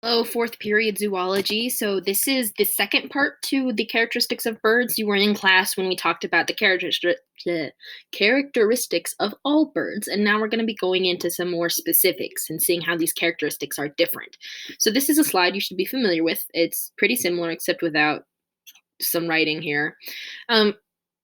Oh, fourth period zoology. So this is the second part to the characteristics of birds. You were in class when we talked about the characteristics of all birds, and now we're going to be going into some more specifics and seeing how these characteristics are different. So this is a slide you should be familiar with. It's pretty similar, except without some writing here. And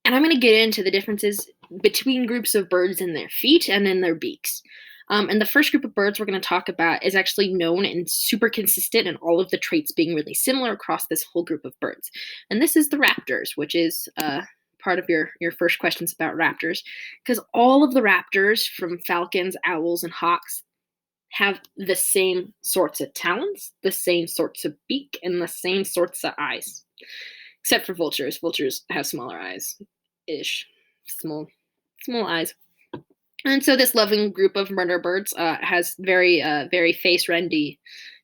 I'm going to get into the differences between groups of birds in their feet and in their beaks. And the first group of birds we're going to talk about is actually known and super consistent in all of the traits being really similar across this whole group of birds. And this is the raptors, which is part of your first questions about raptors, because all of the raptors, from falcons, owls, and hawks, have the same sorts of talons, the same sorts of beak, and the same sorts of eyes. Except for vultures. Vultures have smaller eyes-ish. Small eyes. And so this loving group of murder birds has very face-rendy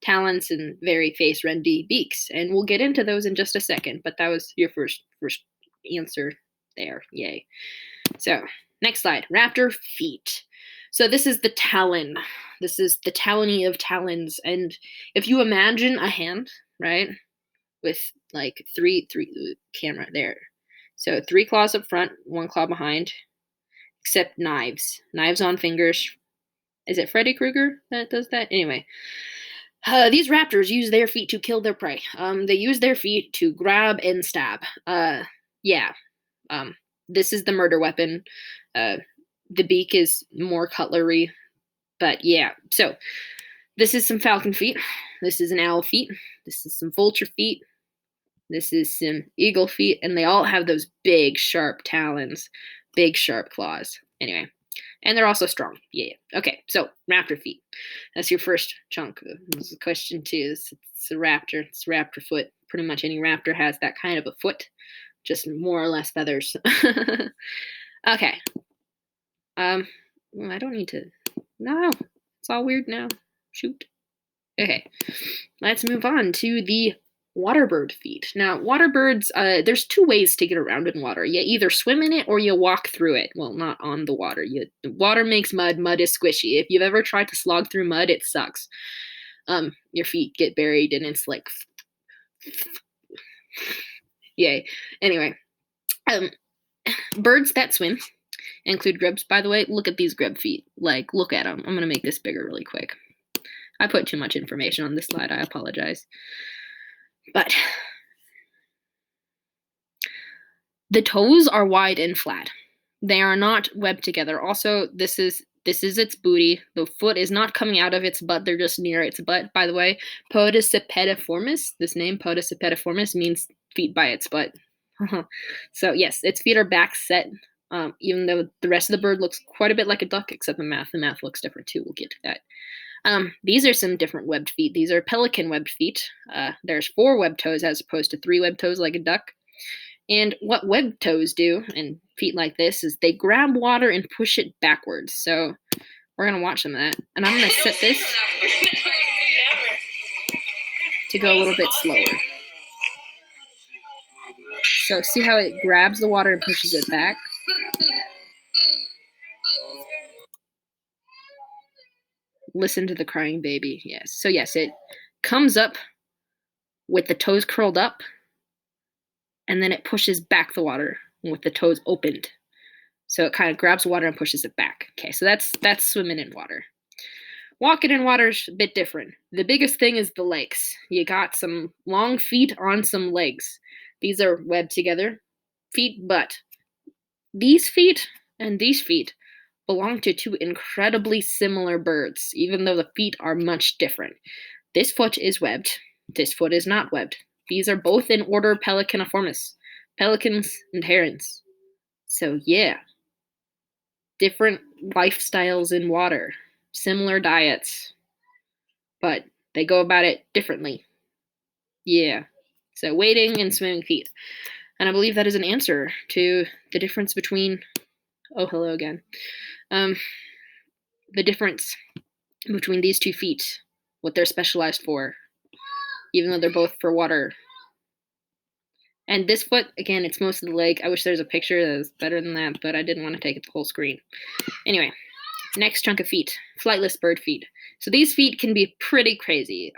talons and very face-rendy beaks. And we'll get into those in just a second, but that was your first answer there. Yay. So, next slide. Raptor feet. So this is the talon. This is the talony of talons. And if you imagine a hand, right, with like three camera there. So 3 claws up front, 1 claw behind, except knives on fingers. Is it Freddy Krueger that does that? Anyway, these raptors use their feet to kill their prey. They use their feet to grab and stab. This is the murder weapon. The beak is more cutlery, but yeah. So this is some falcon feet. This is an owl feet. This is some vulture feet. This is some eagle feet, and they all have those big, sharp talons, big, sharp claws. Anyway, and they're also strong. Yeah. Okay, so raptor feet. That's your first chunk. This is question 2. It's a raptor. It's a raptor foot. Pretty much any raptor has that kind of a foot, just more or less feathers. Okay. I don't need to. No, it's all weird now. Shoot. Okay, let's move on to the waterbird feet. Now, waterbirds, there's 2 ways to get around in water. You either swim in it or you walk through it. Well, not on the water. The water makes mud. Mud is squishy. If you've ever tried to slog through mud, it sucks. Your feet get buried and it's like, yay. Anyway, birds that swim include grubs. By the way, look at these grub feet. Like, look at them. I'm going to make this bigger really quick. I put too much information on this slide. I apologize. But the toes are wide and flat. They are not webbed together. Also, this is its booty. The foot is not coming out of its butt. They're just near its butt. By the way, podicipediformis, this name, podicipediformis, means feet by its butt. So yes, its feet are back set, even though the rest of the bird looks quite a bit like a duck, except the mouth. The mouth looks different too. We'll get to that. These are some different webbed feet. These are pelican webbed feet. There's 4 webbed toes as opposed to 3 webbed toes like a duck. And what webbed toes do, and feet like this, is they grab water and push it backwards. So we're going to watch some of that. And I'm going to set this to go a little bit slower. So see how it grabs the water and pushes it back? Listen to the crying baby. Yes. So yes, it comes up with the toes curled up, and then it pushes back the water with the toes opened. So it kind of grabs water and pushes it back. Okay, so that's swimming in water. Walking in water is a bit different. The biggest thing is the legs. You got some long feet on some legs. These are webbed together. Feet, but these feet and these feet belong to 2 incredibly similar birds, even though the feet are much different. This foot is webbed. This foot is not webbed. These are both in order Pelicaniformis. Pelicans and herons. So yeah. Different lifestyles in water. Similar diets. But they go about it differently. Yeah. So wading and swimming feet. And I believe that is an answer to the difference between... Oh, hello again. The difference between these 2 feet, what they're specialized for, even though they're both for water. And this foot, again, it's most of the leg. I wish there was a picture that was better than that, but I didn't want to take it the whole screen. Anyway, next chunk of feet, flightless bird feet. So these feet can be pretty crazy.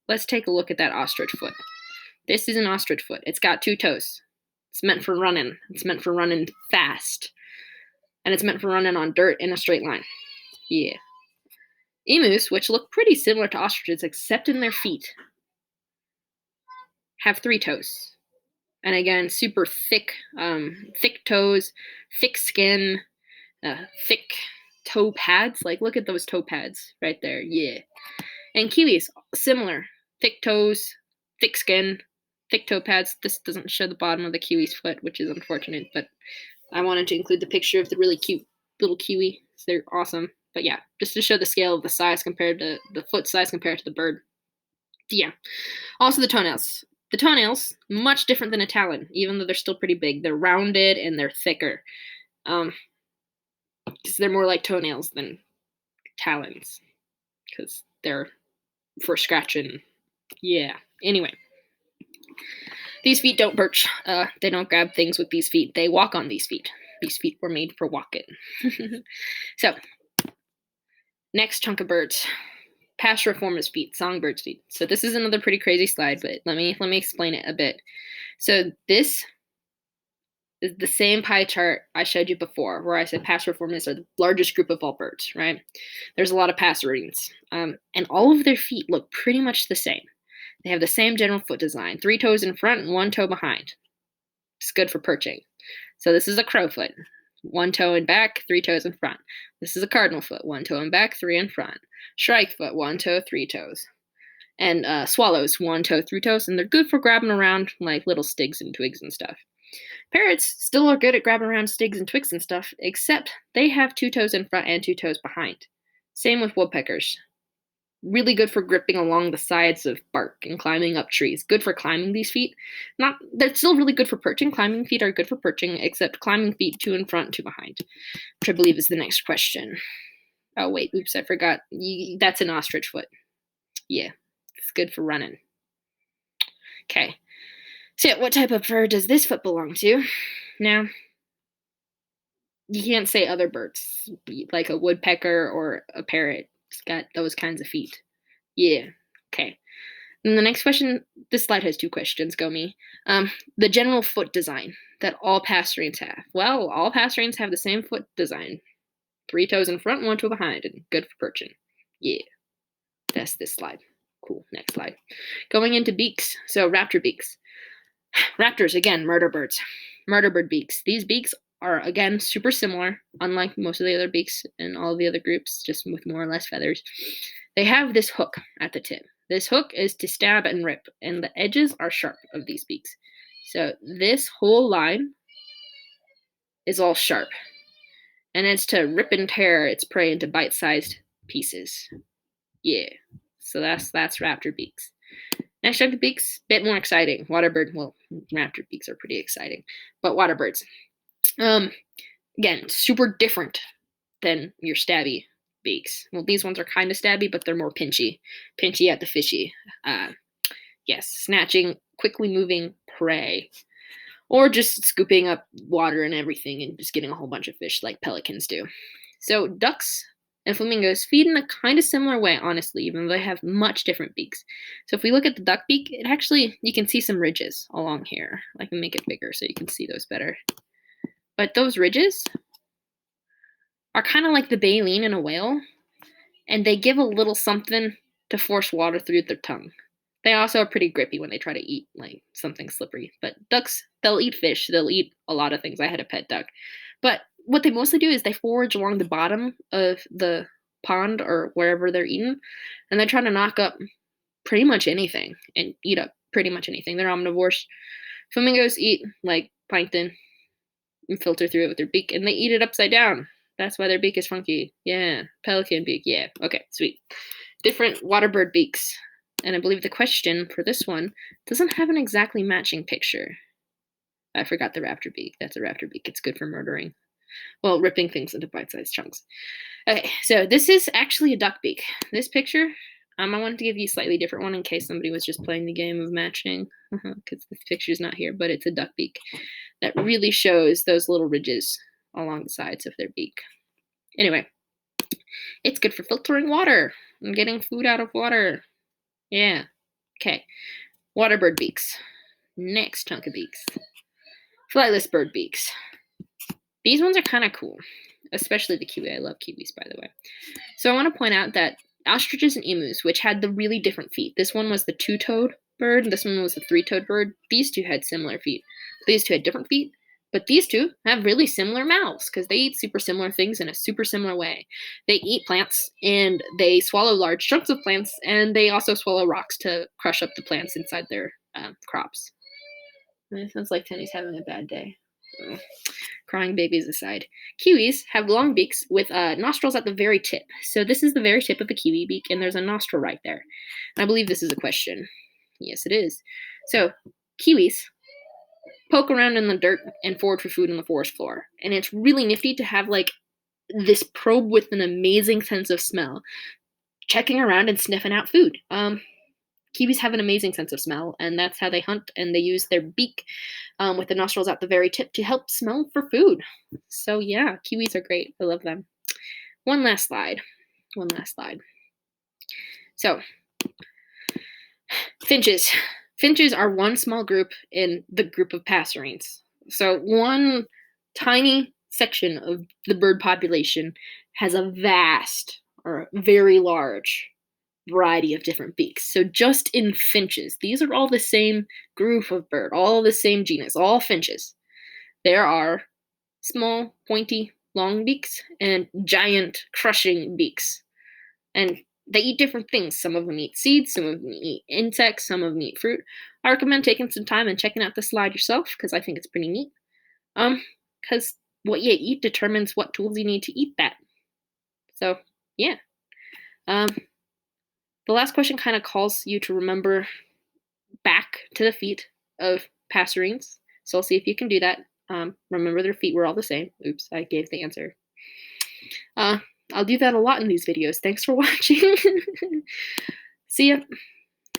let's take a look at that ostrich foot. This is an ostrich foot. It's got 2 toes. It's meant for running. It's meant for running fast. And it's meant for running on dirt in a straight line. Yeah. Emus, which look pretty similar to ostriches except in their feet, have 3 toes. And again, super thick, thick toes, thick skin, thick toe pads. Like, look at those toe pads right there. Yeah. And kiwis, similar. Thick toes, thick skin, thick toe pads. This doesn't show the bottom of the kiwi's foot, which is unfortunate, but I wanted to include the picture of the really cute little kiwi. They're awesome. But yeah, just to show the scale of the size compared to the foot size compared to the bird. Yeah. Also the toenails. The toenails, much different than a talon, even though they're still pretty big. They're rounded and they're thicker. Because they're more like toenails than talons. Because they're for scratching. Yeah. Anyway. These feet don't perch. They don't grab things with these feet. They walk on these feet. These feet were made for walking. So, next chunk of birds. Passeriformis feet, songbirds' feet. So this is another pretty crazy slide, but let me explain it a bit. So this is the same pie chart I showed you before, where I said passeriformis are the largest group of all birds, right? There's a lot of passerines, and all of their feet look pretty much the same. They have the same general foot design, 3 toes in front and 1 toe behind. It's good for perching. So this is a crow foot, 1 toe in back, 3 toes in front. This is a cardinal foot, 1 toe in back, 3 in front. Shrike foot, 1 toe, 3 toes. And swallows, 1 toe, 3 toes, and they're good for grabbing around like little sticks and twigs and stuff. Parrots still are good at grabbing around sticks and twigs and stuff, except they have 2 toes in front and 2 toes behind. Same with woodpeckers. Really good for gripping along the sides of bark and climbing up trees. Good for climbing these feet. They're still really good for perching. Climbing feet are good for perching, except climbing feet 2 in front, 2 behind, which I believe is the next question. Oh, wait, oops, I forgot. That's an ostrich foot. Yeah, it's good for running. Okay, so what type of bird does this foot belong to? Now, you can't say other birds, like a woodpecker or a parrot. It's got those kinds of feet. Yeah, okay. And the next question, this slide has 2 questions, go me. The general foot design that all passerines have. Well, all passerines have the same foot design. 3 toes in front, 1 toe behind, and good for perching. Yeah, that's this slide. Cool, next slide. Going into beaks, so raptor beaks. Raptors, again, murder birds. Murder bird beaks. These beaks are, again, super similar, unlike most of the other beaks in all the other groups, just with more or less feathers. They have this hook at the tip. This hook is to stab and rip, and the edges are sharp of these beaks. So this whole line is all sharp, and it's to rip and tear its prey into bite-sized pieces. Yeah, so that's raptor beaks. Next chunk of beaks, bit more exciting. Waterbird, well, raptor beaks are pretty exciting, but waterbirds. Again, super different than your stabby beaks. Well, these ones are kind of stabby, but they're more pinchy at the fishy. Yes, snatching quickly moving prey, or just scooping up water and everything and just getting a whole bunch of fish like pelicans do. So ducks and flamingos feed in a kind of similar way, honestly, even though they have much different beaks. So if we look at the duck beak, it actually, you can see some ridges along here. I can make it bigger so you can see those better. But those ridges are kind of like the baleen in a whale, and they give a little something to force water through their tongue. They also are pretty grippy when they try to eat like something slippery. But ducks, they'll eat fish. They'll eat a lot of things. I had a pet duck. But what they mostly do is they forage along the bottom of the pond or wherever they're eating, and they try to knock up pretty much anything and eat up pretty much anything. They're omnivores. Flamingos eat like plankton and filter through it with their beak, and they eat it upside down. That's why their beak is funky. Yeah, pelican beak. Yeah, okay, sweet. Different waterbird beaks. And I believe the question for this one doesn't have an exactly matching picture. I forgot the raptor beak. That's a raptor beak. It's good for murdering. Well, ripping things into bite-sized chunks. Okay, so this is actually a duck beak. This picture, I wanted to give you a slightly different one in case somebody was just playing the game of matching, because this picture's not here, but it's a duck beak that really shows those little ridges along the sides of their beak. Anyway, it's good for filtering water and getting food out of water. Yeah. Okay, water bird beaks. Next chunk of beaks. Flightless bird beaks. These ones are kind of cool, especially the kiwi. I love kiwis, by the way. So I want to point out that ostriches and emus, which had the really different feet. This one was the two-toed bird, this one was the three-toed bird. These two had similar feet. These two had different feet, but these two have really similar mouths because they eat super similar things in a super similar way. They eat plants and they swallow large chunks of plants, and they also swallow rocks to crush up the plants inside their crops. It sounds like Tenny's having a bad day. Crying babies aside. Kiwis have long beaks with nostrils at the very tip. So this is the very tip of a kiwi beak, and there's a nostril right there. I believe this is a question. Yes, it is. So kiwis poke around in the dirt and forage for food on the forest floor. And it's really nifty to have like this probe with an amazing sense of smell, checking around and sniffing out food. Kiwis have an amazing sense of smell, and that's how they hunt, and they use their beak with the nostrils at the very tip to help smell for food. So yeah, kiwis are great. I love them. One last slide. So, finches. Finches are one small group in the group of passerines. So one tiny section of the bird population has a vast or very large variety of different beaks. So just in finches, these are all the same group of bird, all the same genus, all finches. There are small, pointy, long beaks and giant, crushing beaks. And they eat different things. Some of them eat seeds, some of them eat insects, some of them eat fruit. I recommend taking some time and checking out the slide yourself because I think it's pretty neat. Because what you eat determines what tools you need to eat that. So, yeah. The last question kind of calls you to remember back to the feet of passerines. So I'll see if you can do that. Remember their feet were all the same. Oops, I gave the answer. I'll do that a lot in these videos. Thanks for watching. See ya.